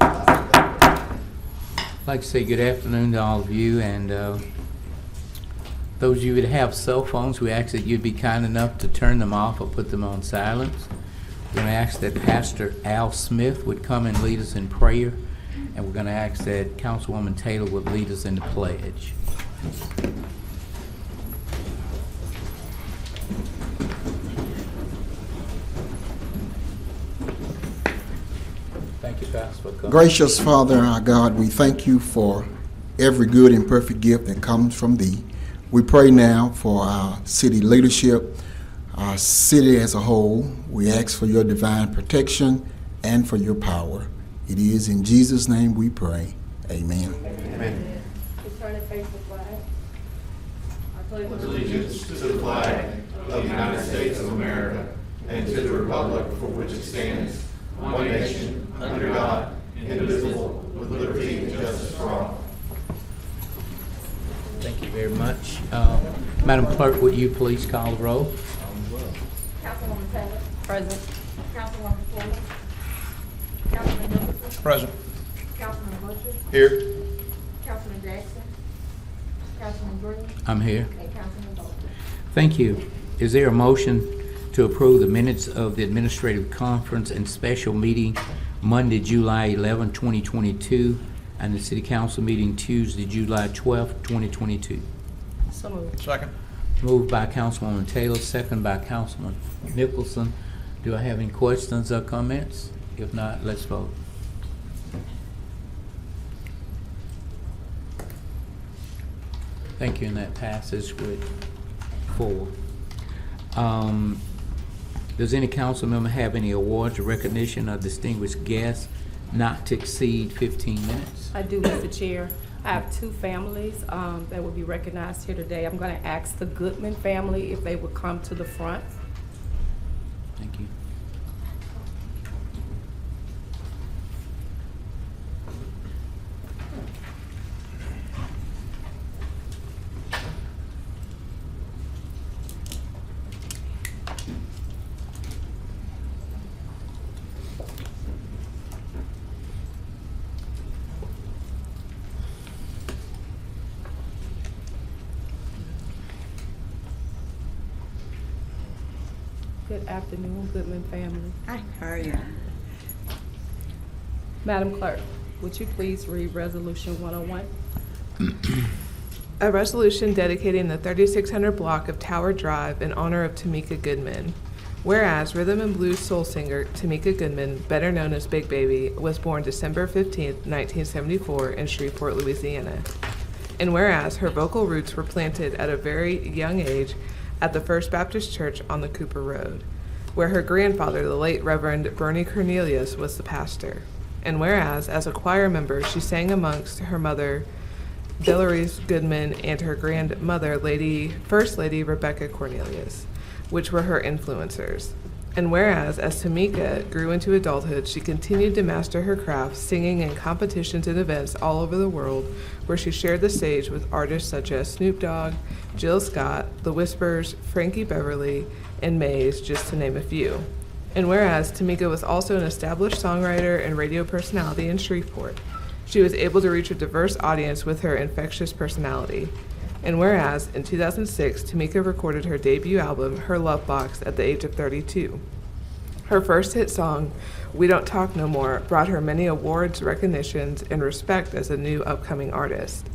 I'd like to say good afternoon to all of you, and those of you that have cell phones, we ask that you'd be kind enough to turn them off or put them on silence. We're going to ask that Pastor Al Smith would come and lead us in prayer, and we're going to ask that Councilwoman Taylor would lead us in the pledge. Thank you, Pastor, for coming. Gracious Father, our God, we thank you for every good and perfect gift that comes from thee. We pray now for our city leadership, our city as a whole. We ask for your divine protection and for your power. It is in Jesus' name we pray. Amen. Amen. Turn and face the flag. I pledge Allegiance to the flag of the United States of America and to the republic for which it stands, one nation, under God, indivisible, with liberty and justice for all. Thank you very much. Madam Clerk, would you please call the roll? Councilwoman Taylor. Present. Councilwoman Fuller. Councilman Nicholson. Present. Councilman Butcher. Here. Councilman Jackson. Councilman Green. I'm here. And Councilman Bowles. Thank you. Is there a motion to approve the minutes of the administrative conference and special meeting Monday, July 11, 2022, and the city council meeting Tuesday, July 12, 2022? So moved. Second. Moved by Councilwoman Taylor, second by Councilman Nicholson. Do I have any questions or comments? If not, let's vote. Thank you, and that passes with 4. Does any council member have any awards or recognition of distinguished guests not to exceed 15 minutes? I do, Mr. Chair. I have 2 families that will be recognized here today. I'm going to ask the Goodman family if they would come to the front. Thank you. Good afternoon, Goodman family. Hi, how are you? Madam Clerk, would you please read Resolution 101? A resolution dedicating the 3600 block of Tower Drive in honor of Tamika Goodman. Whereas rhythm and blues soul singer Tamika Goodman, better known as Big Baby, was born December 15, 1974 in Shreveport, Louisiana. And whereas her vocal roots were planted at a very young age at the First Baptist Church on the Cooper Road, where her grandfather, the late Reverend Bernie Cornelius, was the pastor. And whereas, as a choir member, she sang amongst her mother, Delores Goodman, and her grandmother, First Lady Rebecca Cornelius, which were her influencers. And whereas, as Tamika grew into adulthood, she continued to master her craft, singing in competitions and events all over the world, where she shared the stage with artists such as Snoop Dogg, Jill Scott, The Whispers, Frankie Beverly, and Maze, just to name a few. And whereas Tamika was also an established songwriter and radio personality in Shreveport, she was able to reach a diverse audience with her infectious personality. And whereas, in 2006, Tamika recorded her debut album, Her Love Box, at the age of 32. Her first hit song, We Don't Talk No More, brought her many awards, recognitions, and respect as a new upcoming artist.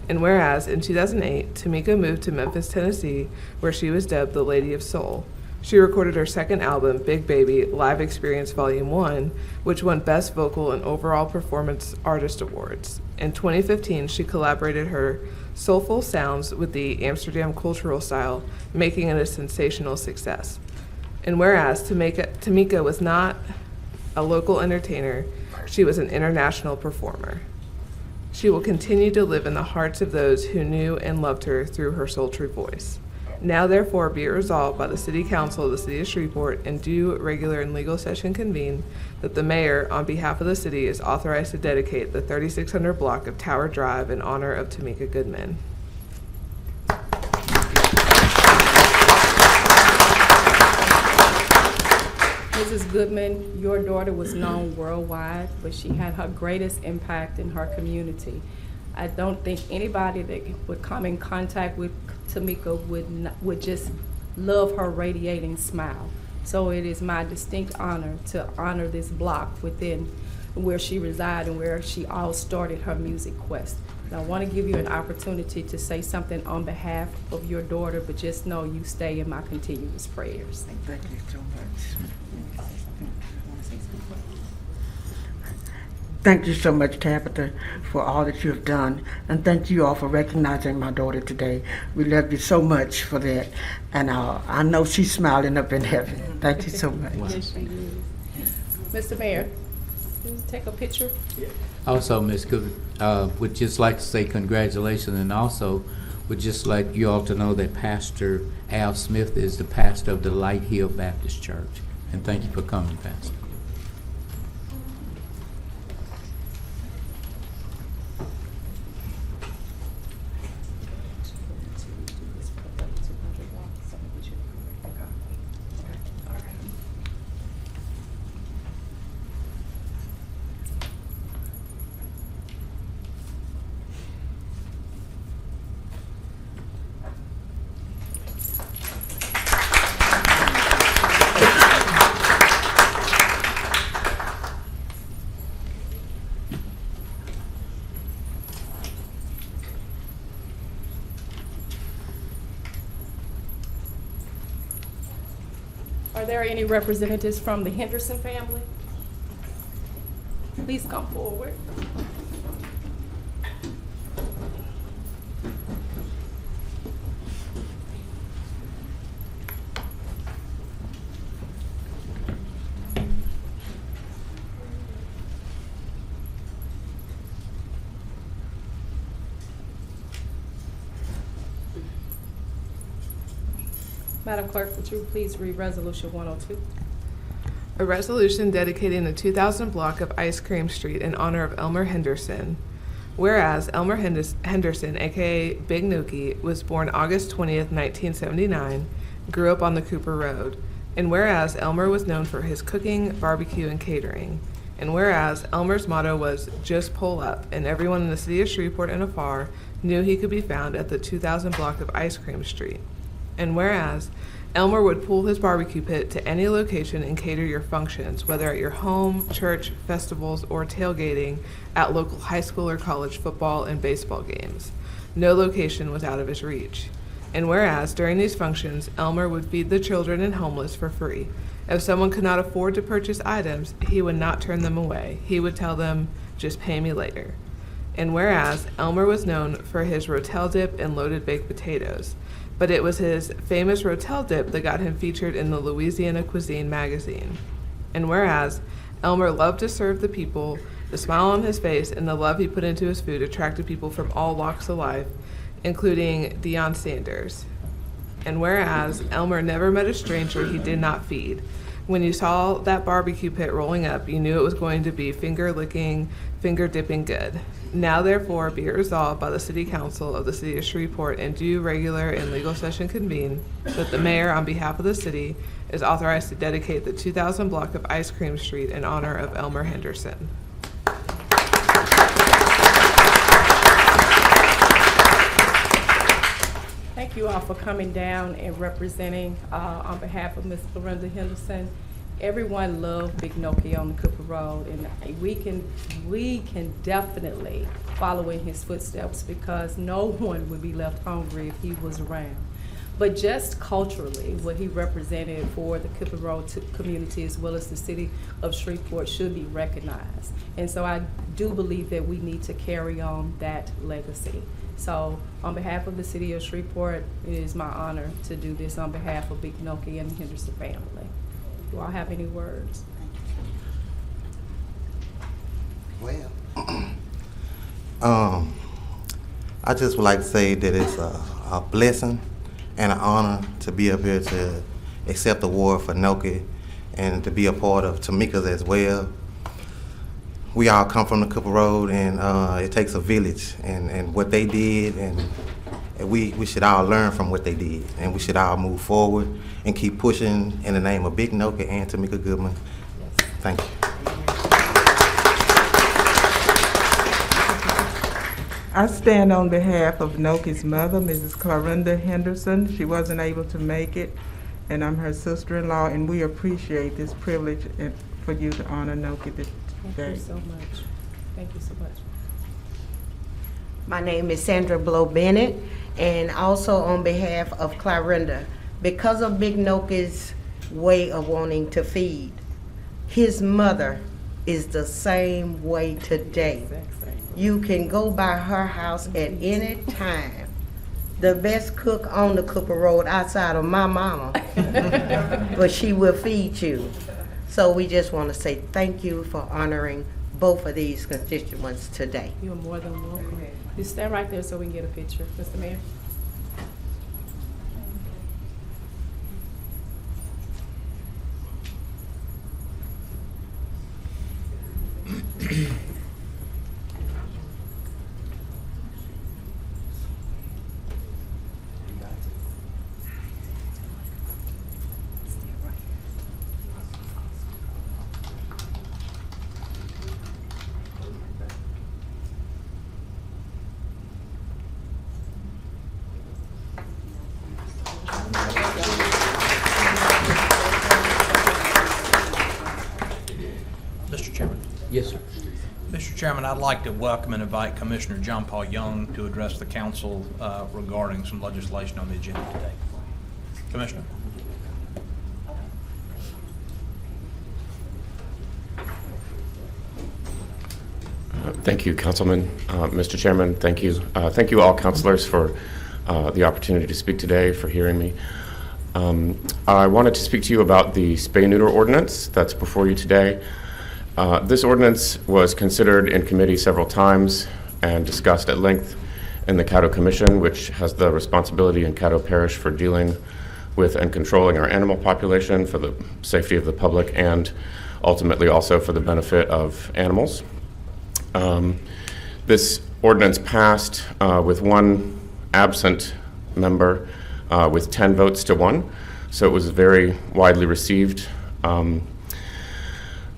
And whereas, in 2008, Tamika moved to Memphis, Tennessee, where she was dubbed the Lady of Soul. She recorded her second album, Big Baby, Live Experience Volume 1, which won Best Vocal and Overall Performance Artist Awards. In 2015, she collaborated her soulful sounds with the Amsterdam cultural style, making it a sensational success. And whereas Tamika was not a local entertainer, she was an international performer. She will continue to live in the hearts of those who knew and loved her through her sultry voice. Now therefore be it resolved by the City Council of the City of Shreveport in due regular and legal session convened that the mayor, on behalf of the city, is authorized to dedicate the 3600 block of Tower Drive in honor of Tamika Goodman. Mrs. Goodman, your daughter was known worldwide, but she had her greatest impact in her community. I don't think anybody that would come in contact with Tamika would just love her radiating smile. So it is my distinct honor to honor this block within where she resides and where she all started her music quest. And I want to give you an opportunity to say something on behalf of your daughter, but just know you stay in my continuous prayers. Thank you so much. Thank you so much, Tabitha, for all that you have done. And thank you all for recognizing my daughter today. We love you so much for that. And I know she's smiling up in heaven. Thank you so much. Yes, she is. Mr. Mayor, can you take a picture? Also, Ms. Cook, would just like to say congratulations, and also would just like you all to know that Pastor Al Smith is the pastor of the Light Hill Baptist Church. And thank you for coming, Pastor. Are there any representatives from the Henderson family? Please come forward. Madam Clerk, would you please read Resolution 102? A resolution dedicating the 2000 block of Ice Cream Street in honor of Elmer Henderson. Whereas Elmer Henderson, aka Big Nookie, was born August 20th, 1979, grew up on the Cooper Road. And whereas Elmer was known for his cooking, barbecue, and catering. And whereas Elmer's motto was just pull up, and everyone in the city of Shreveport and afar knew he could be found at the 2000 block of Ice Cream Street. And whereas Elmer would pull his barbecue pit to any location and cater your functions, whether at your home, church, festivals, or tailgating at local high school or college football and baseball games. No location was out of his reach. And whereas during these functions, Elmer would feed the children and homeless for free. If someone could not afford to purchase items, he would not turn them away. He would tell them, just pay me later. And whereas Elmer was known for his Rotel dip and loaded baked potatoes, but it was his famous Rotel dip that got him featured in the Louisiana Cuisine magazine. And whereas Elmer loved to serve the people, the smile on his face and the love he put into his food attracted people from all walks of life, including Deion Sanders. And whereas Elmer never met a stranger he did not feed. When you saw that barbecue pit rolling up, you knew it was going to be finger-licking, finger-dipping good. Now therefore be it resolved by the City Council of the City of Shreveport in due regular and legal session convened that the mayor, on behalf of the city, is authorized to dedicate the 2000 block of Ice Cream Street in honor of Elmer Henderson. Thank you all for coming down and representing on behalf of Ms. Lorinda Henderson. Everyone loved Big Noki on the Cooper Road, and we can definitely follow in his footsteps because no one would be left hungry if he was around. But just culturally, what he represented for the Cooper Road community as well as the city of Shreveport should be recognized. And so I do believe that we need to carry on that legacy. So on behalf of the city of Shreveport, it is my honor to do this on behalf of Big Noki and the Henderson family. Do y'all have any words? Well, I just would like to say that it's a blessing and an honor to be up here to accept the award for Noki and to be a part of Tamika's as well. We all come from the Cooper Road, and it takes a village, and what they did we should all learn from what they did, and we should all move forward and keep pushing in the name of Big Noka and Tamika Goodman. Thank you. I stand on behalf of Noki's mother, Mrs. Clarinda Henderson. She wasn't able to make it, and I'm her sister-in-law, and we appreciate this privilege for you to honor Noki today. Thank you so much. Thank you so much. My name is Sandra Blow Bennett, and also on behalf of Clarinda, because of Big Noki's way of wanting to feed, his mother is the same way today. You can go by her house at any time. The best cook on the Cooper Road outside of my mama, but she will feed you. So we just want to say thank you for honoring both of these constituents today. You're more than welcome. You stand right there so we can get a picture, Mr. Mayor. Mr. Chairman. Yes, sir. Mr. Chairman, I'd like to welcome and invite Commissioner John Paul Young to address the council regarding some legislation on the agenda today. Commissioner. Thank you, Councilman. Mr. Chairman, thank you. Thank you all councilors for the opportunity to speak today, for hearing me. I wanted to speak to you about the Spay Neuter ordinance that's before you today. This ordinance was considered in committee several times and discussed at length in the Caddo Commission, which has the responsibility in Caddo Parish for dealing with and controlling our animal population for the safety of the public and ultimately also for the benefit of animals. This ordinance passed with one absent member with 10 votes to 1, so it was very widely received.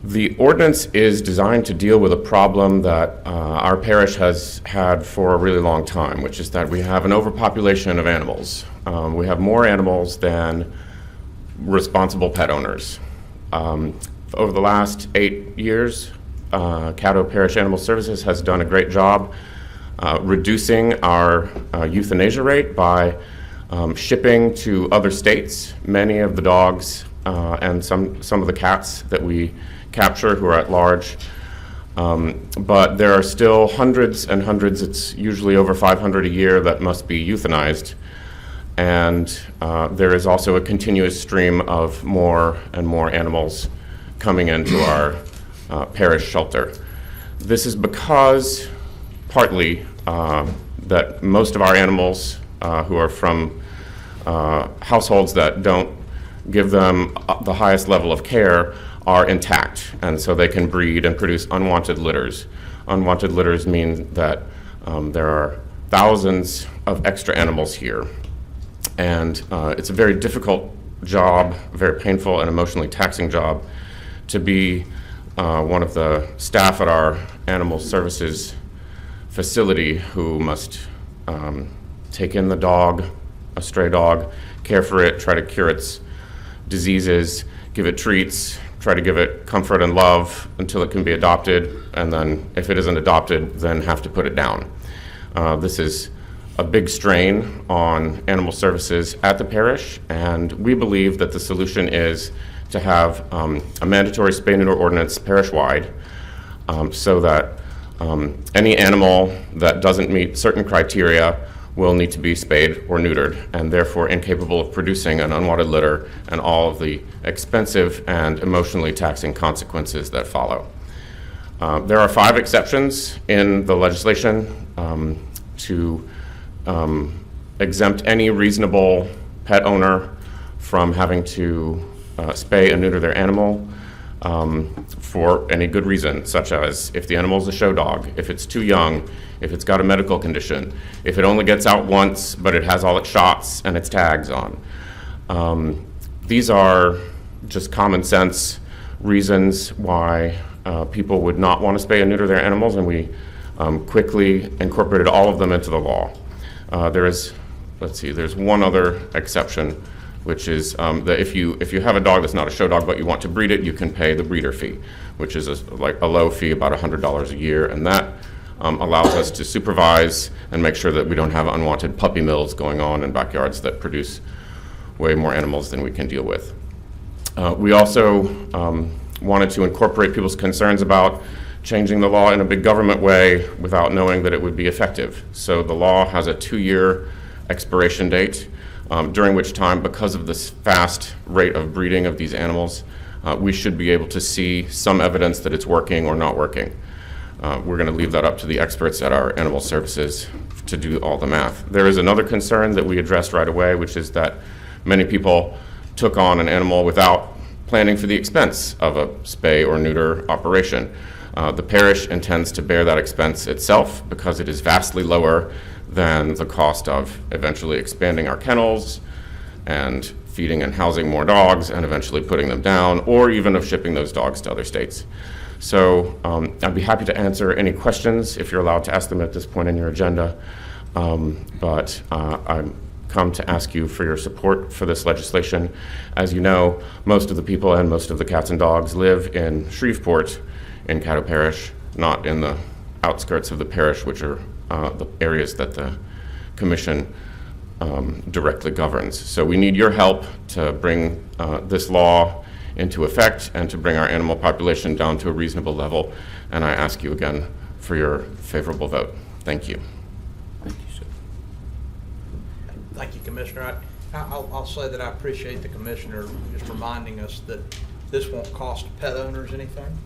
The ordinance is designed to deal with a problem that our parish has had for a really long time, which is that we have an overpopulation of animals. We have more animals than responsible pet owners. Over the last 8 years, Caddo Parish Animal Services has done a great job reducing our euthanasia rate by shipping to other states many of the dogs and some of the cats that we capture who are at large. But there are still hundreds and hundreds, it's usually over 500 a year, that must be euthanized. And there is also a continuous stream of more and more animals coming into our parish shelter. This is because, partly, that most of our animals who are from households that don't give them the highest level of care are intact, and so they can breed and produce unwanted litters. Unwanted litters mean that there are thousands of extra animals here, and it's a very difficult job, very painful and emotionally taxing job to be one of the staff at our animal services facility who must take in the dog, a stray dog, care for it, try to cure its diseases, give it treats, try to give it comfort and love until it can be adopted, and then if it isn't adopted, then have to put it down. This is a big strain on animal services at the parish, and we believe that the solution is to have a mandatory spay neuter ordinance parish-wide so that any animal that doesn't meet certain criteria will need to be spayed or neutered, and therefore incapable of producing an unwanted litter and all of the expensive and emotionally taxing consequences that follow. There are 5 exceptions in the legislation to exempt any reasonable pet owner from having to spay and neuter their animal. for any good reason, such as if the animal is a show dog, if it's too young, if it's got a medical condition, if it only gets out once but it has all its shots and its tags on. These are just common sense reasons why people would not want to spay and neuter their animals, and we quickly incorporated all of them into the law. There's one other exception, which is that if you have a dog that's not a show dog but you want to breed it, you can pay the breeder fee, which is like a low fee, about $100 a year, and that allows us to supervise and make sure that we don't have unwanted puppy mills going on in backyards that produce way more animals than we can deal with. We also wanted to incorporate people's concerns about changing the law in a big government way without knowing that it would be effective. So the law has a 2-year expiration date, during which time, because of this fast rate of breeding of these animals, we should be able to see some evidence that it's working or not working. We're going to leave that up to the experts at our animal services to do all the math. There is another concern that we addressed right away, which is that many people took on an animal without planning for the expense of a spay or neuter operation. The parish intends to bear that expense itself because it is vastly lower than the cost of eventually expanding our kennels and feeding and housing more dogs and eventually putting them down, or even of shipping those dogs to other states. So I'd be happy to answer any questions if you're allowed to ask them at this point in your agenda. But I'm come to ask you for your support for this legislation. As you know, most of the people and most of the cats and dogs live in Shreveport in Caddo Parish, not in the outskirts of the parish, which are the areas that the commission directly governs. So we need your help to bring this law into effect and to bring our animal population down to a reasonable level. And I ask you again for your favorable vote. Thank you. Thank you, sir. Thank you, Commissioner. I'll say that I appreciate the Commissioner just reminding us that this won't cost pet owners anything,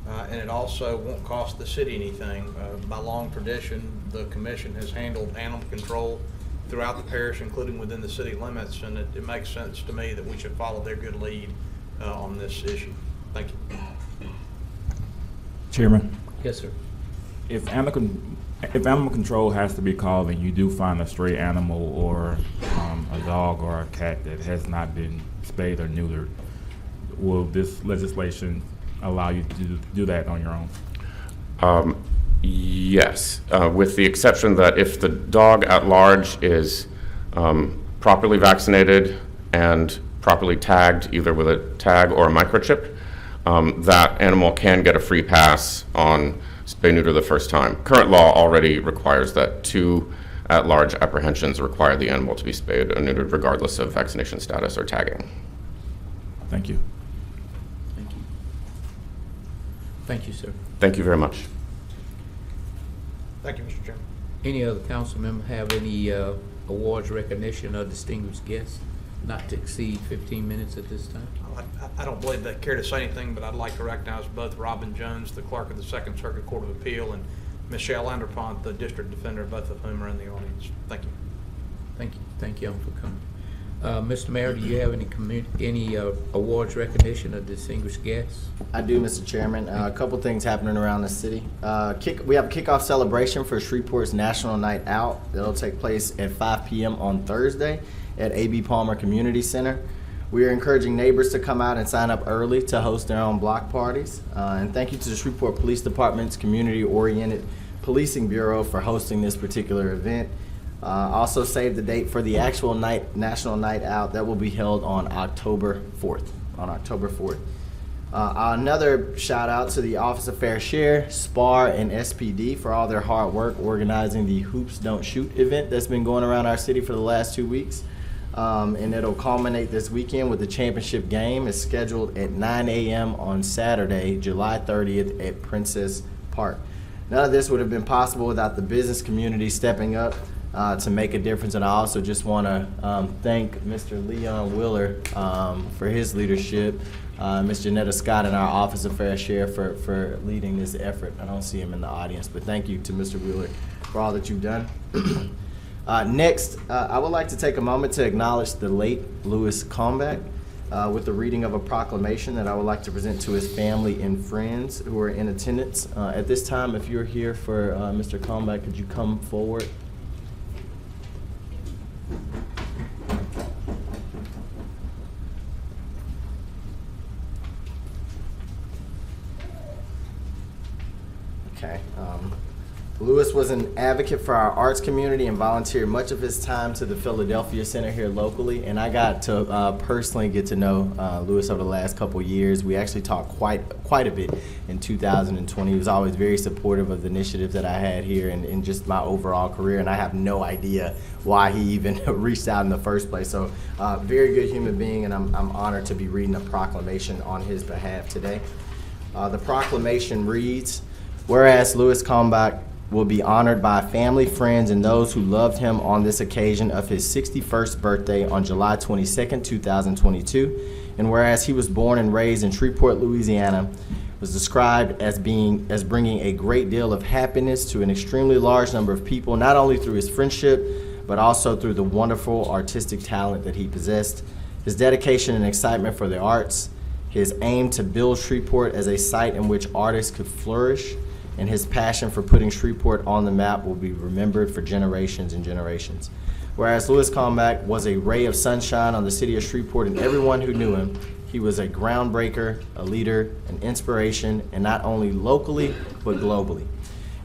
and it also won't cost the city anything. By long tradition, the Commission has handled animal control throughout the parish, including within the city limits, and it makes sense to me that we should follow their good lead on this issue. Thank you. Chairman, Yes, sir. if animal control has to be called and you do find a stray animal or a dog or a cat that has not been spayed or neutered, will this legislation allow you to do that on your own? Yes, with the exception that if the dog at large is properly vaccinated and properly tagged, either with a tag or a microchip, that animal can get a free pass on spay neuter the first time. Current law already requires that 2 at-large apprehensions require the animal to be spayed or neutered regardless of vaccination status or tagging. Thank you. Thank you. Thank you, sir. Thank you very much. Thank you, Mr. Chairman. Any other council member have any awards, recognition, or distinguished guests not to exceed 15 minutes at this time? I don't believe they care to say anything, but I'd like to recognize both Robin Jones, the clerk of the Second Circuit Court of Appeal, and Michelle Anderpont, the district defender, both of whom are in the audience. Thank you. Thank you. Thank you all for coming. Mr. Mayor, do you have any awards, recognition, or distinguished guests? I do, Mr. Chairman. A couple things happening around the city. We have a kickoff celebration for Shreveport's National Night Out. That'll take place at 5 p.m. on Thursday at A.B. Palmer Community Center. We are encouraging neighbors to come out and sign up early to host their own block parties. And thank you to the Shreveport Police Department's Community-Oriented Policing Bureau for hosting this particular event. Also save the date for the actual National Night Out that will be held on October 4th. Another shout out to the Office of Fair Share, SPAR, and SPD for all their hard work organizing the Hoops Don't Shoot event that's been going around our city for the last 2 weeks. And it'll culminate this weekend with the championship game. It's scheduled at 9 a.m. on Saturday, July 30th at Princess Park. None of this would have been possible without the business community stepping up to make a difference. And I also just want to thank Mr. Leon Wheeler for his leadership, Ms. Janetta Scott and our Office of Fair Share for leading this effort. I don't see him in the audience, but thank you to Mr. Wheeler for all that you've done. Next, I would like to take a moment to acknowledge the late Louis Combeck. with the reading of a proclamation that I would like to present to his family and friends who are in attendance. At this time, if you're here for Mr. Kalmbach, could you come forward? Okay. Lewis was an advocate for our arts community and volunteered much of his time to the Philadelphia Center here locally. And I got to personally get to know Lewis over the last couple of years. We actually talked quite a bit in 2020. He was always very supportive of the initiatives that I had here and in just my overall career. And I have no idea why he even reached out in the first place. So very good human being, and I'm honored to be reading a proclamation on his behalf today. The proclamation reads, whereas Lewis Kalmbach will be honored by family, friends, and those who loved him on this occasion of his 61st birthday on July 22nd, 2022. And whereas he was born and raised in Shreveport, Louisiana, was described as bringing a great deal of happiness to an extremely large number of people, not only through his friendship, but also through the wonderful artistic talent that he possessed, his dedication and excitement for the arts, his aim to build Shreveport as a site in which artists could flourish, and his passion for putting Shreveport on the map will be remembered for generations and generations. Whereas Lewis Kalmbach was a ray of sunshine on the city of Shreveport and everyone who knew him, he was a groundbreaker, a leader, an inspiration, and not only locally, but globally.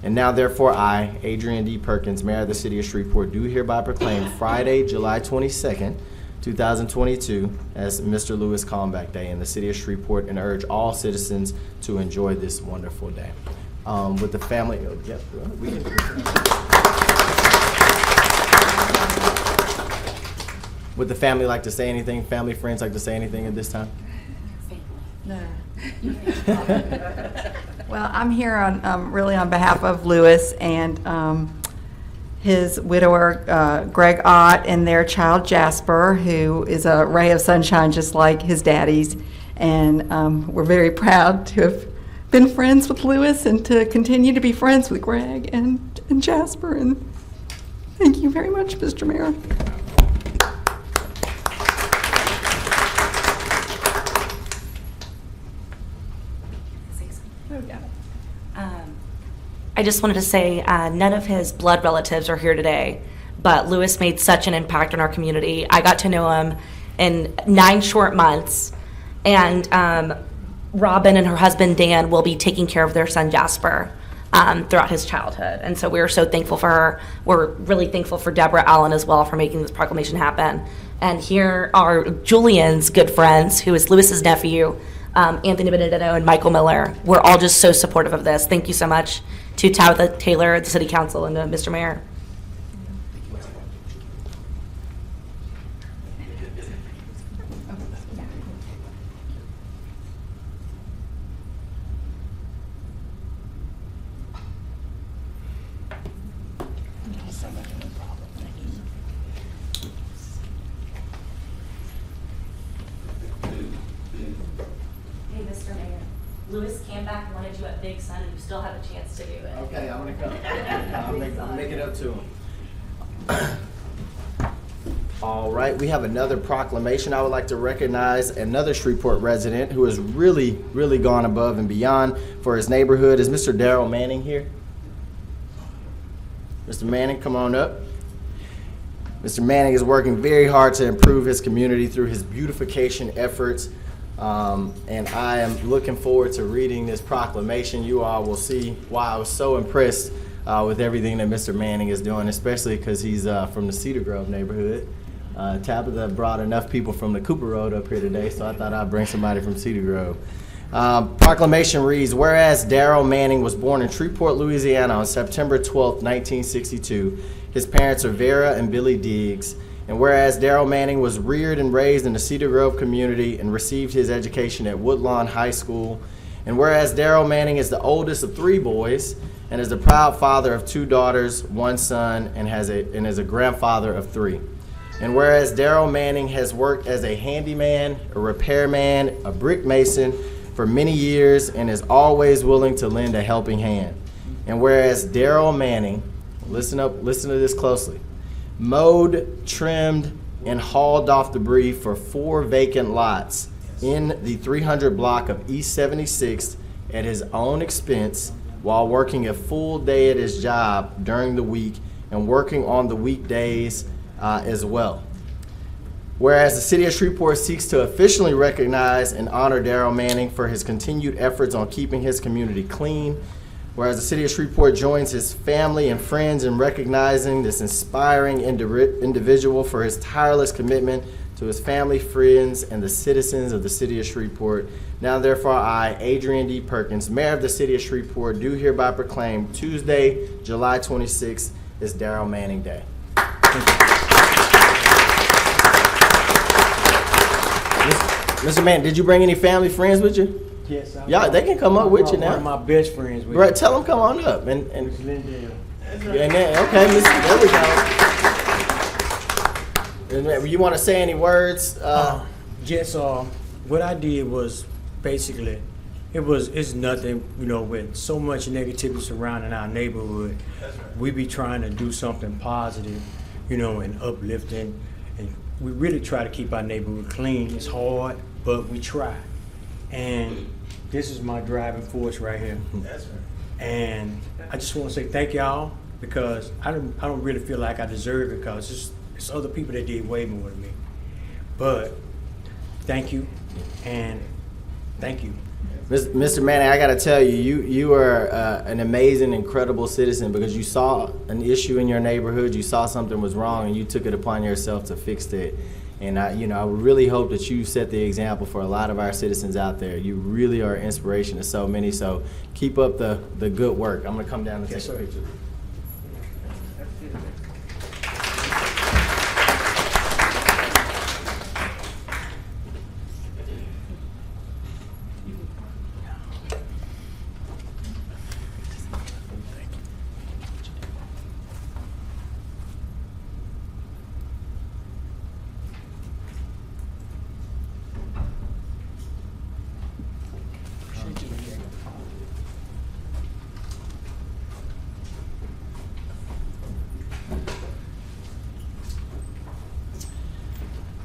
And now, therefore, I, Adrian D. Perkins, Mayor of the City of Shreveport, do hereby proclaim Friday, July 22nd, 2022, as Mr. Lewis Kalmbach Day in the City of Shreveport, and urge all citizens to enjoy this wonderful day. With the family, would the family like to say anything? Family, friends like to say anything at this time? No. Well, I'm here on really on behalf of Lewis and his widower, Greg Ott, and their child, Jasper, who is a ray of sunshine just like his daddy's. And we're very proud to have been friends with Lewis and to continue to be friends with Greg and Jasper. And thank you very much, Mr. Mayor. I just wanted to say none of his blood relatives are here today, but Lewis made such an impact on our community. I got to know him in 9 short months, and Robin and her husband Dan will be taking care of their son Jasper throughout his childhood. And so we're so thankful for her. We're really thankful for Deborah Allen as well for making this proclamation happen. And here are Julian's good friends, who is Lewis's nephew, Anthony Benedetto and Michael Miller. We're all just so supportive of this. Thank you so much to Tabitha Taylor, the City Council, and to Mr. Mayor. Lewis Kalmbach wanted you at Big Sun, and you still have a chance to do it. Okay, I'm gonna come. I'll make it up to him. All right, we have another proclamation. I would like to recognize another Shreveport resident who has really gone above and beyond for his neighborhood. Is Mr. Daryl Manning here? Mr. Manning, come on up. Mr. Manning is working very hard to improve his community through his beautification efforts. And I am looking forward to reading this proclamation. You all will see why I was so impressed with everything that Mr. Manning is doing, especially because he's from the Cedar Grove neighborhood. Tabitha brought enough people from the Cooper Road up here today, so I thought I'd bring somebody from Cedar Grove. Proclamation reads, whereas Daryl Manning was born in Shreveport, Louisiana on September 12, 1962. His parents are Vera and Billy Diggs. And whereas Daryl Manning was reared and raised in the Cedar Grove community and received his education at Woodlawn High School. And whereas Daryl Manning is the oldest of 3 boys and is the proud father of 2 daughters, 1 son, and is a grandfather of 3. And whereas Daryl Manning has worked as a handyman, a repairman, a brick mason for many years and is always willing to lend a helping hand. And whereas Daryl Manning, listen to this closely, mowed, trimmed, and hauled off debris for 4 vacant lots in the 300 block of East 76th at his own expense while working a full day at his job during the week and working on the weekdays as well. Whereas the City of Shreveport seeks to officially recognize and honor Daryl Manning for his continued efforts on keeping his community clean. Whereas the City of Shreveport joins his family and friends in recognizing this inspiring individual for his tireless commitment to his family, friends, and the citizens of the City of Shreveport. Now therefore I, Adrian D. Perkins, Mayor of the City of Shreveport, do hereby proclaim Tuesday, July 26th is Daryl Manning Day. Mr. Manning, did you bring any family, friends with you? Yes, Yeah, they can come up with you now. One of my best friends with Right, tell them come on up. And Lindell. okay, there we go. And you want to say any words? Yes, what I did was basically, it's nothing, with so much negativity surrounding our neighborhood. We be trying to do something positive, and uplifting, and we really try to keep our neighborhood clean. It's hard, but we try. And this is my driving force right here. That's right. And I just want to say thank y'all, because I don't really feel like I deserve it, because it's other people that did way more than me. But thank you, and thank you. Mr. Manning, I got to tell you, you are an amazing, incredible citizen, because you saw an issue in your neighborhood, you saw something was wrong, and you took it upon yourself to fix it. And I really hope that you set the example for a lot of our citizens out there. You really are an inspiration to so many. So keep up the good work. I'm gonna come down and take a picture.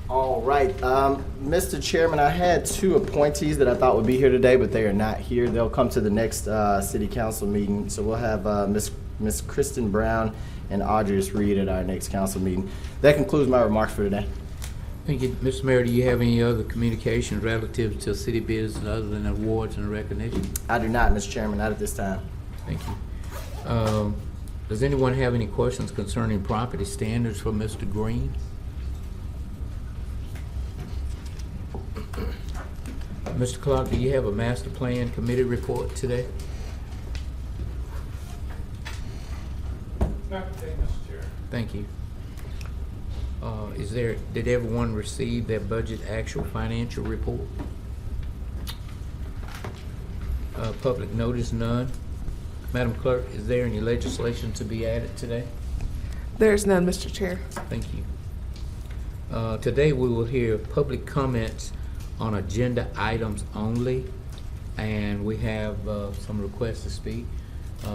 All right, Mr. Chairman, I had 2 appointees that I thought would be here today, but they are not here. They'll come to the next city council meeting. So we'll have Miss Kristen Brown and Audrey Reed at our next council meeting. That concludes my remarks for today. Thank you. Mr. Mayor, do you have any other communications relative to city business other than awards and recognition? I do not, Mr. Chairman, not at this time. Thank you. Does anyone have any questions concerning property standards for Mr. Green? Mr. Clark, do you have a master plan committee report today? Not today, Mr. Chair. Thank you. Did everyone receive their budget actual financial report? Public notice, none. Madam Clerk, is there any legislation to be added today? There is none, Mr. Chair. Thank you. Today we will hear public comments on agenda items only, and we have some requests to speak.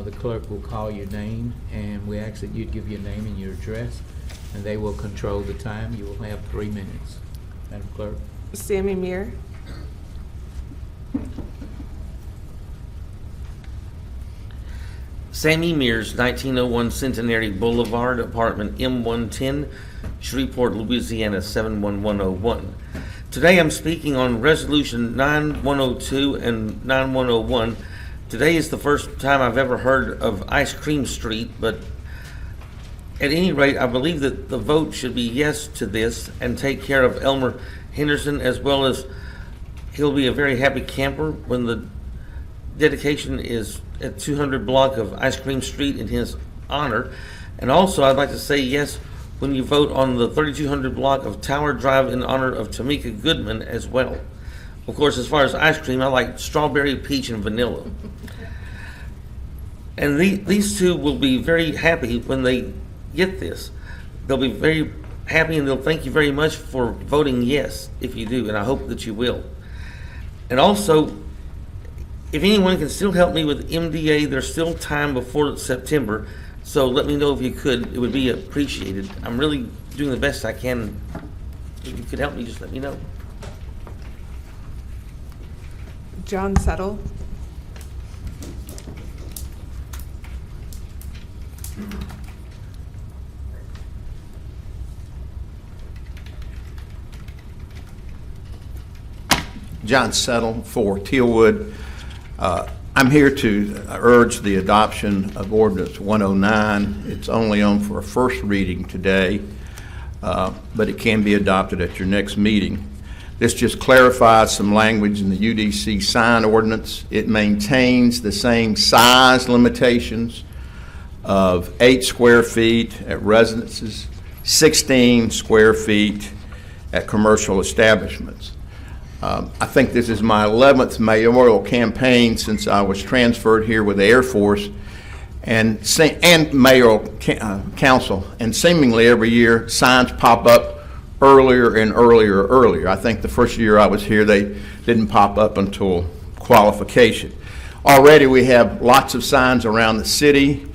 The clerk will call your name, and we ask that you'd give your name and your address, and they will control the time. You will have 3 minutes. Madam Clerk. Sammy Meir. Sammy Mears, 1901 Centenary Boulevard, apartment M110, Shreveport, Louisiana 71101. Today I'm speaking on Resolution 9102 and 9101. Today is the first time I've ever heard of Ice Cream Street, but at any rate, I believe that the vote should be yes to this and take care of Elmer Henderson, as well as he'll be a very happy camper when the dedication is at 200 block of Ice Cream Street in his honor. And also I'd like to say yes when you vote on the 3200 block of Tower Drive in honor of Tamika Goodman as well. Of course, as far as ice cream, I like strawberry, peach, and vanilla. And these two will be very happy when they get this. They'll be very happy, and they'll thank you very much for voting yes, if you do, and I hope that you will. And also, if anyone can still help me with MDA, there's still time before September, so let me know if you could. It would be appreciated. I'm really doing the best I can If you could help me, just let me know. John Settle. John Settle for Tealwood. I'm here to urge the adoption of Ordinance 109. It's only on for a first reading today, but it can be adopted at your next meeting. This just clarifies some language in the UDC sign ordinance. It maintains the same size limitations of 8 square feet at residences, 16 square feet at commercial establishments. I think this is my 11th mayoral campaign since I was transferred here with the Air Force and mayoral council, and seemingly every year signs pop up earlier and earlier. I think the first year I was here they didn't pop up until qualification. Already we have lots of signs around the city.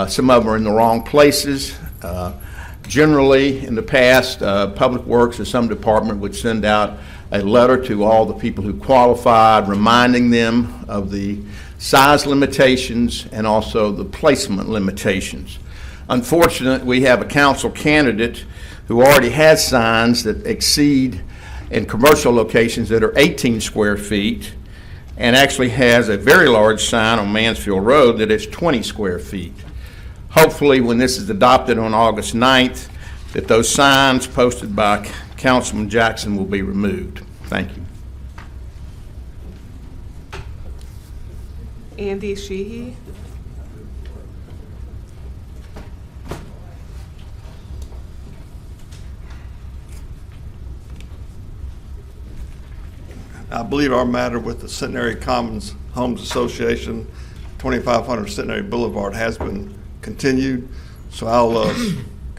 Some of them are in the wrong places. Generally, in the past, Public Works or some department would send out a letter to all the people who qualified, reminding them of the size limitations and also the placement limitations. Unfortunately, we have a council candidate who already has signs that exceed in commercial locations that are 18 square feet and actually has a very large sign on Mansfield Road that is 20 square feet. Hopefully, when this is adopted on August 9th, that those signs posted by Councilman Jackson will be removed. Thank you. Andy Sheehy. I believe our matter with the Centenary Commons Homes Association, 2500 Centenary Boulevard, has been continued. So I'll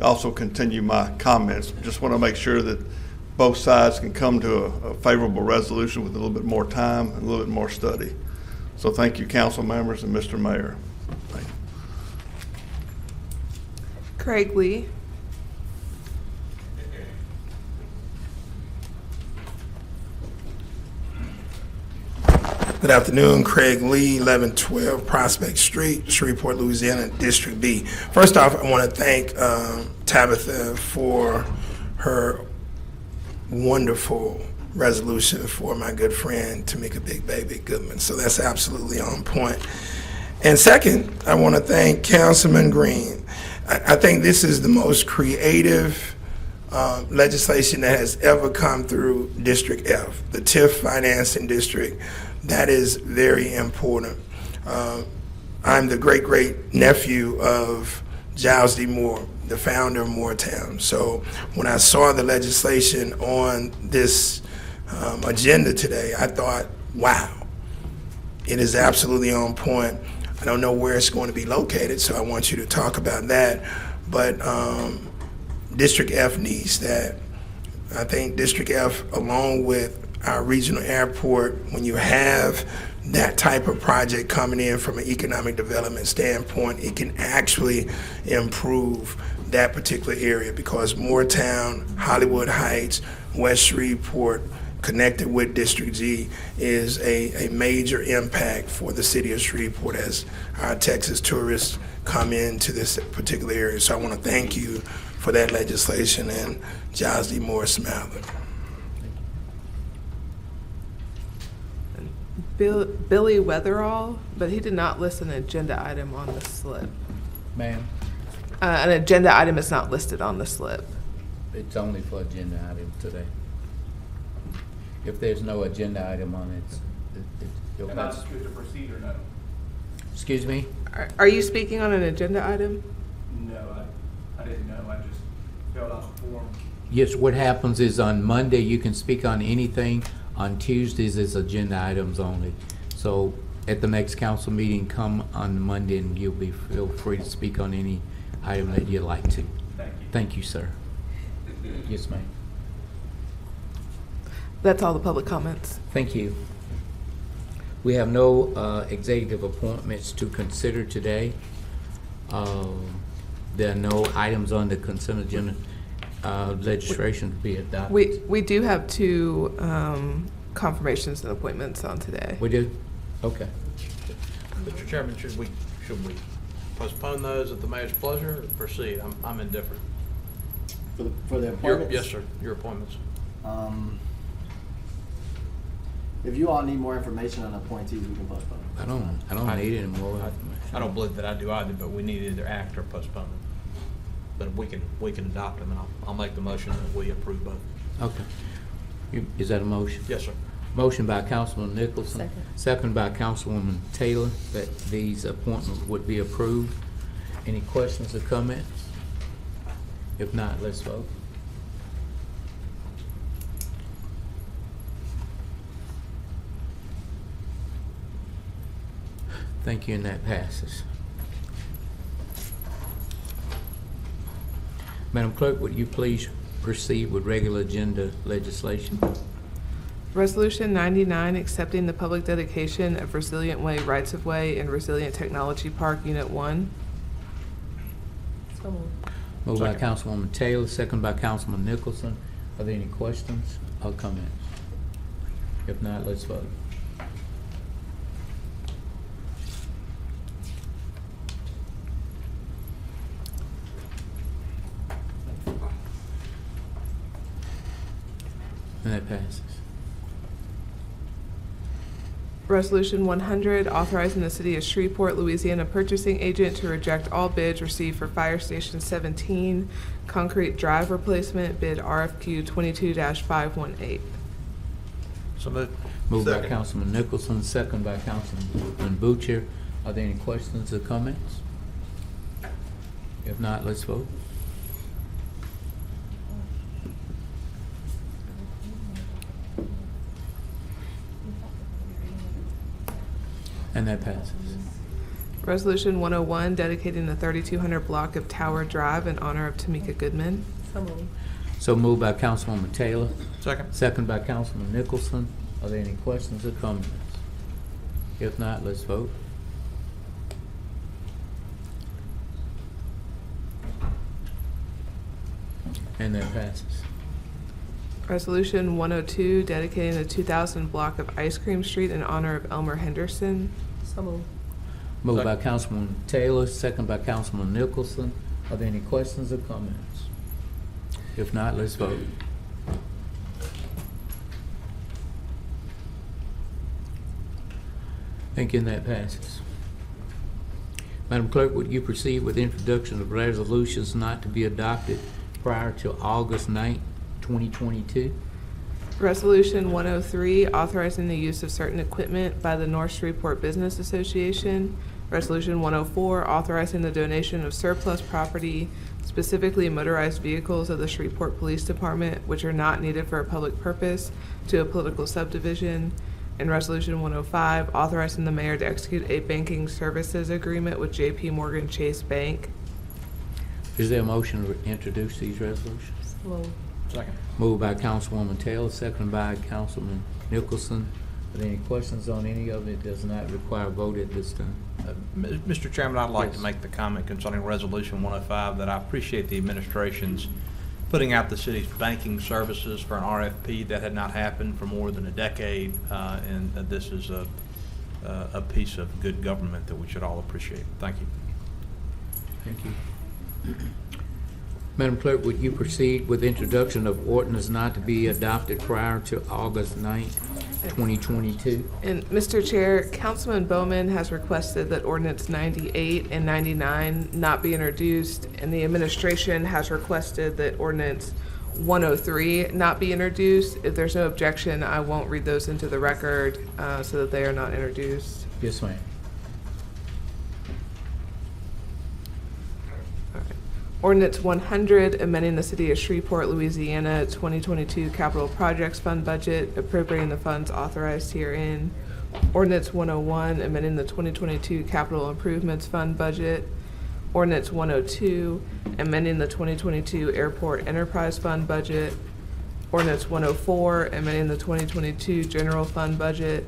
also continue my comments. Just want to make sure that both sides can come to a favorable resolution with a little bit more time and a little bit more study. So thank you, council members and Mr. Mayor. Thank you. Craig Lee. Good afternoon, Craig Lee, 1112 Prospect Street, Shreveport, Louisiana, District B. First off, I want to thank Tabitha for her wonderful resolution for my good friend Tamika Big Baby Goodman. So that's absolutely on point. And second, I want to thank Councilman Green. I think this is the most creative legislation that has ever come through District F, the TIF financing district. That is very important. I'm the great nephew of Giles D. Moore, the founder of Mooretown. So when I saw the legislation on this agenda today, I thought, wow, it is absolutely on point. I don't know where it's going to be located, so I want you to talk about that. But District F needs that. I think District F, along with our regional airport, when you have that type of project coming in from an economic development standpoint, it can actually improve that particular area, because Mooretown, Hollywood Heights, West Shreveport, connected with District G, is a major impact for the city of Shreveport as our Texas tourists come into this particular area. So I want to thank you for that legislation, and Giles D. Moore Smaller. Billy Weatherall, but he did not list an agenda item on the slip. Ma'am, An agenda item is not listed on the slip. it's only for agenda item today. If there's no agenda item on it, it'll And I pass. dispute the proceed or no? Excuse me? Are you speaking on an agenda item? No, I didn't know. I just filled out the form. Yes, what happens is on Monday, you can speak on anything. On Tuesdays, it's agenda items only. So at the next council meeting, come on Monday and you'll be feel free to speak on any item that you'd like to. Thank you. Thank you, sir. Yes, ma'am. That's all the public comments. Thank you. We have no executive appointments to consider today. There are no items on the consent agenda. legislation to be adopted? We do have two confirmations and appointments on today. We do? Okay. Mr. Chairman, should we postpone those at the mayor's pleasure or proceed? I'm indifferent. For the appointments? Yes, sir, your appointments. If you all need more information on appointees, we can postpone. I don't need any more information. I don't believe that I do either, but we need either act or postpone them. But we can adopt them, and I'll make the motion that we approve both. Okay. Is that a motion? Yes, sir. Motion by Councilman Nicholson. Second. Second by Councilwoman Taylor, that these appointments would be approved. Any questions or comments? If not, let's vote. Thank you, and that passes. Madam Clerk, would you please proceed with regular agenda legislation? Resolution 99, accepting the public dedication of Resilient Way rights-of-way in Resilient Technology Park, Unit 1. So moved. Moved by Second. Councilwoman Taylor, second by Councilman Nicholson. Are there any questions or comments? If not, let's vote. And that passes. Resolution 100, authorizing the City of Shreveport, Louisiana purchasing agent to reject all bids received for Fire Station 17 concrete drive replacement, bid RFQ 22-518. So moved. Moved by Second. Councilman Nicholson, second by Councilman Butcher. Are there any questions or comments? If not, let's vote. And that passes. Resolution 101, dedicating the 3200 block of Tower Drive in honor of Tamika Goodman. So moved. So moved by Councilwoman Taylor, Second. second by Councilman Nicholson. Are there any questions or comments? If not, let's vote. And that passes. Resolution 102, dedicating the 2000 block of Ice Cream Street in honor of Elmer Henderson. So moved. Moved by Councilman Taylor, second by Councilman Nicholson. Are there any questions or comments? If not, let's vote. Thank you, and that passes. Madam Clerk, would you proceed with introduction of resolutions not to be adopted prior to August 9th, 2022? Resolution 103, authorizing the use of certain equipment by the North Shreveport Business Association. Resolution 104, authorizing the donation of surplus property, specifically motorized vehicles of the Shreveport Police Department, which are not needed for a public purpose, to a political subdivision. And Resolution 105, authorizing the mayor to execute a banking services agreement with J.P. Morgan Chase Bank. Is there a motion to introduce these resolutions? So moved. Second. Moved by Councilwoman Taylor, second by Councilman Nicholson. Are there any questions on any of it? Does not require a vote at this time. Mr. Chairman, I'd like to Yes. make the comment concerning Resolution 105 that I appreciate the administration's putting out the city's banking services for an RFP that had not happened for more than a decade, and this is a piece of good government that we should all appreciate. Thank you. Thank you. Madam Clerk, would you proceed with introduction of ordinance not to be adopted prior to August 9th, 2022? And Mr. Chair, Councilman Bowman has requested that ordinance 98 and 99 not be introduced, and the administration has requested that ordinance 103 not be introduced. If there's no objection, I won't read those into the record so that they are not introduced. Yes, ma'am. Ordinance 100, amending the City of Shreveport, Louisiana 2022 Capital Projects Fund budget, appropriating the funds authorized herein. Ordinance 101, amending the 2022 Capital Improvements Fund budget. Ordinance 102, amending the 2022 Airport Enterprise Fund budget. Ordinance 104, amending the 2022 General Fund budget.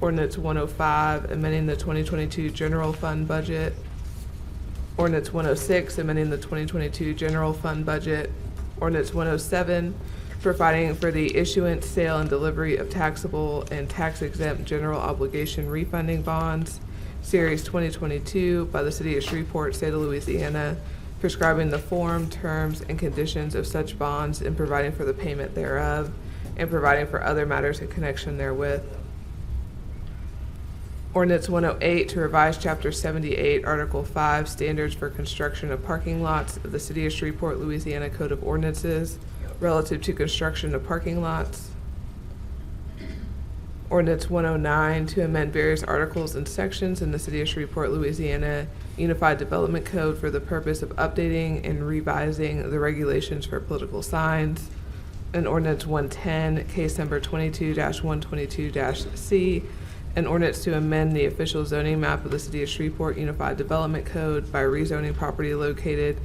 Ordinance 105, amending the 2022 General Fund budget. Ordinance 106, amending the 2022 General Fund budget. Ordinance 107, providing for the issuance, sale, and delivery of taxable and tax-exempt general obligation refunding bonds, Series 2022, by the City of Shreveport, State of Louisiana, prescribing the form, terms, and conditions of such bonds and providing for the payment thereof, and providing for other matters in connection therewith. Ordinance 108, to revise Chapter 78, Article 5, Standards for Construction of Parking Lots of the City of Shreveport, Louisiana Code of Ordinances relative to construction of parking lots. Ordinance 109, to amend various articles and sections in the City of Shreveport, Louisiana Unified Development Code for the purpose of updating and revising the regulations for political signs. And Ordinance 110, case number 22-122-C, an ordinance to amend the official zoning map of the City of Shreveport Unified Development Code by rezoning property located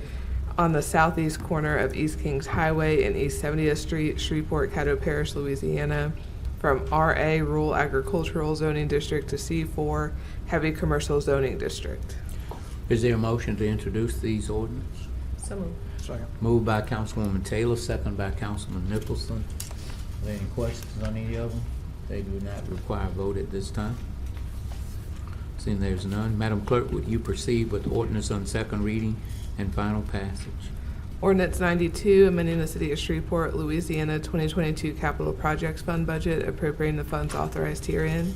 on the southeast corner of East Kings Highway and East 70th Street, Shreveport, Caddo Parish, Louisiana, from RA Rural Agricultural Zoning District to C4 Heavy Commercial Zoning District. Is there a motion to introduce these ordinances? So moved. Second. Moved by Councilwoman Taylor, second by Councilman Nicholson. Are there any questions on any of them? They do not require a vote at this time. Seeing there's none, Madam Clerk, would you proceed with ordinance on second reading and final passage? Ordinance 92, amending the City of Shreveport, Louisiana 2022 Capital Projects Fund budget, appropriating the funds authorized herein.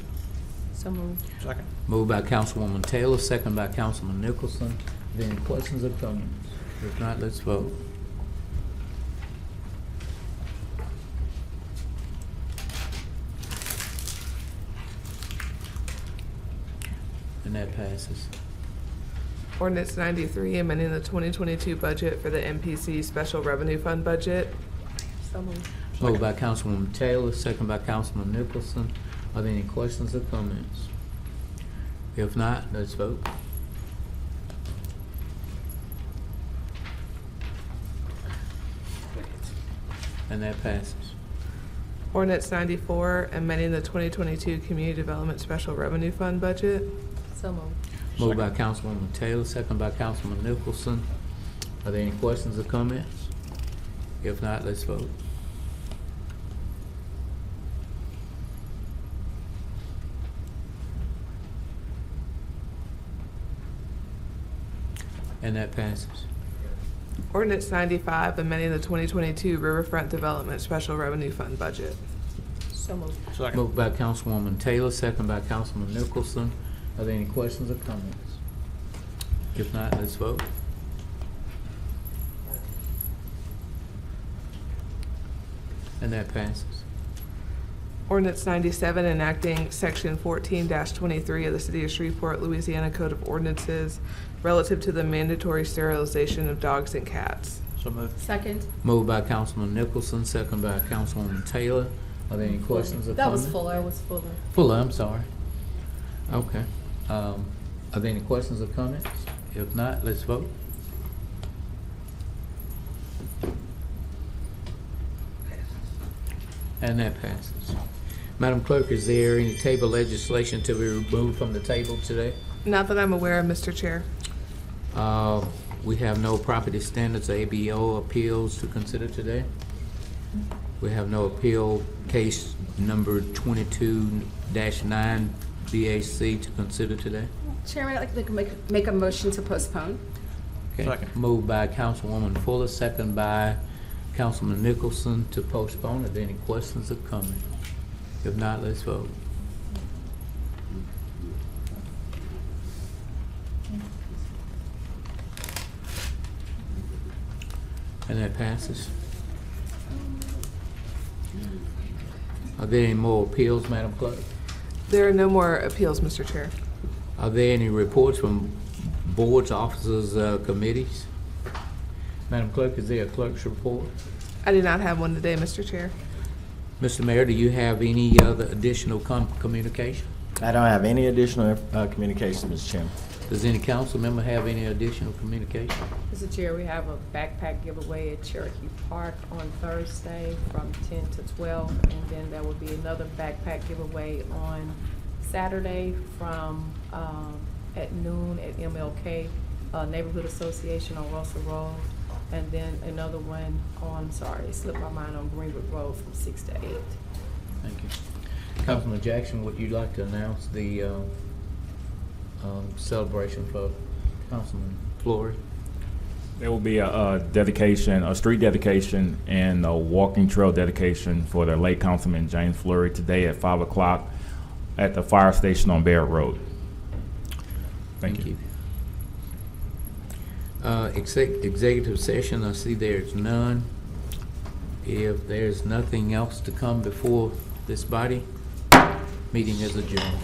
So moved. Second. Moved by Councilwoman Taylor, second by Councilman Nicholson. Are there any questions or comments? If not, let's vote. And that passes. Ordinance 93, amending the 2022 budget for the MPC Special Revenue Fund budget. So moved. Moved by Councilwoman Taylor, second by Councilman Nicholson. Are there any questions or comments? If not, let's vote. And that passes. Ordinance 94, amending the 2022 Community Development Special Revenue Fund budget. So moved. Moved by Councilwoman Taylor, second by Councilman Nicholson. Are there any questions or comments? If not, let's vote. And that passes. Ordinance 95, amending the 2022 Riverfront Development Special Revenue Fund budget. So moved. Second. Moved by Councilwoman Taylor, second by Councilman Nicholson. Are there any questions or comments? If not, let's vote. And that passes. Ordinance 97, enacting Section 14-23 of the City of Shreveport, Louisiana Code of Ordinances relative to the mandatory sterilization of dogs and cats. So moved. Second. Moved by Councilman Nicholson, second by Councilwoman Taylor. Are there any questions or That comments? was Fuller. That was Fuller. Fuller, I'm sorry. Okay. Are there any questions or comments? If not, let's vote. And that passes. Madam Clerk, is there any table legislation to be removed from the table today? Not that I'm aware of, Mr. Chair. We have no property standards ABO appeals to consider today. We have no appeal case number 22-9 BAC to consider today. Chairman, I'd like to make a motion to postpone. Okay. Second. Moved by Councilwoman Fuller, second by Councilman Nicholson to postpone. Are there any questions or comments? If not, let's vote. And that passes. Are there any more appeals, Madam Clerk? There are no more appeals, Mr. Chair. Are there any reports from boards, officers, committees? Madam Clerk, is there a clerk's report? I do not have one today, Mr. Chair. Mr. Mayor, do you have any other additional communication? I don't have any additional communication, Mr. Chairman. Does any council member have any additional communication? Mr. Chair, we have a backpack giveaway at Cherokee Park on Thursday from 10 to 12. And then there will be another backpack giveaway on Saturday from at noon at MLK Neighborhood Association on Russell Road. And then another one on, sorry, it slipped my mind, on Greenwood Road from 6 to 8. Thank you. Councilman Jackson, would you like to announce the celebration for Councilman Flory? There will be a dedication, a street dedication, and a walking trail dedication for the late Councilman James Fleury today at 5 o'clock at the fire station on Bear Road. Thank you. Executive session, I see there's none. If there's nothing else to come before this body, meeting is adjourned.